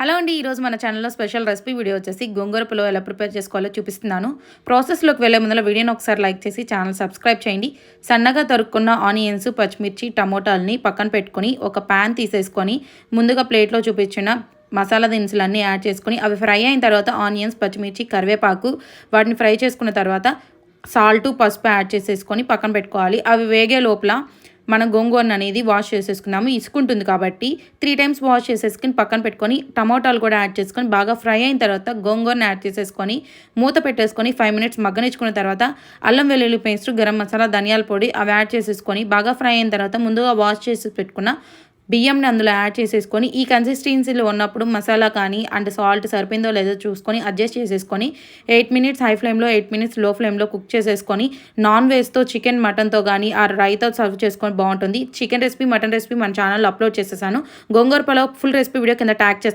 Hello అండి. ఈరోజు మన ఛానల్లో స్పెషల్ రెసిపీ వీడియో వచ్చేసి గోంగూర పులావ్ ఎలా ప్రిపేర్ చేసుకోవాలో చూపిస్తున్నాను. ప్రాసెస్లోకి వెళ్ళే ముందర వీడియోని ఒకసారి లైక్ చేసి ఛానల్ సబ్స్క్రైబ్ చేయండి. సన్నగా తరుక్కున్న ఆనియన్స్, పచ్చిమిర్చి, టమోటాలని పక్కన పెట్టుకొని ఒక ప్యాన్ తీసేసుకొని ముందుగా ప్లేట్లో చూపించిన మసాలా దినుసులన్నీ యాడ్ చేసుకొని అవి ఫ్రై అయిన తర్వాత ఆనియన్స్, పచ్చిమిర్చి, కరివేపాకు వాటిని ఫ్రై చేసుకున్న తర్వాత సాల్టు, పసుపు యాడ్ చేసేసుకొని పక్కన పెట్టుకోవాలి. అవి వేగే లోపల మనం గోంగూరను అనేది వాష్ చేసేసుకున్నాము. ఇసుకుంటుంది కాబట్టి 3 టైమ్స్ వాష్ చేసేసుకుని పక్కన పెట్టుకొని టమోటాలు కూడా యాడ్ చేసుకొని బాగా ఫ్రై అయిన తర్వాత గోంగూరను యాడ్ చేసేసుకొని మూత పెట్టేసుకొని 5 మినిట్స్ మగ్గనిచ్చుకున్న తర్వాత అల్లం వెల్లుల్లి పేస్ట్, గరం మసాలా, ధనియాల పొడి అవి యాడ్ చేసేసుకొని బాగా ఫ్రై అయిన తర్వాత ముందుగా వాష్ చేసి పెట్టుకున్న బియ్యంని అందులో యాడ్ చేసేసుకొని ఈ కన్సిస్టెన్సీలో ఉన్నప్పుడు మసాలా కానీ అండ్ సాల్ట్ సరిపోయిందో లేదో చూసుకొని అడ్జస్ట్ చేసేసుకొని 8 మినిట్స్ హై ఫ్లేమ్లో 8 మినిట్స్ లో ఫ్లేమ్లో కుక్ చేసేసుకొని నాన్ వెజ్తో చికెన్, మటన్తో కానీ ఆ రైతో సర్వ్ చేసుకొని బాగుంటుంది. చికెన్ రెసిపీ, మటన్ రెసిపీ మన ఛానల్లో అప్లోడ్ చేసేసాను. గోంగూర పులావ్ ఫుల్ రెసిపీ వీడియో కింద ట్యాగ్ చేస్తాను.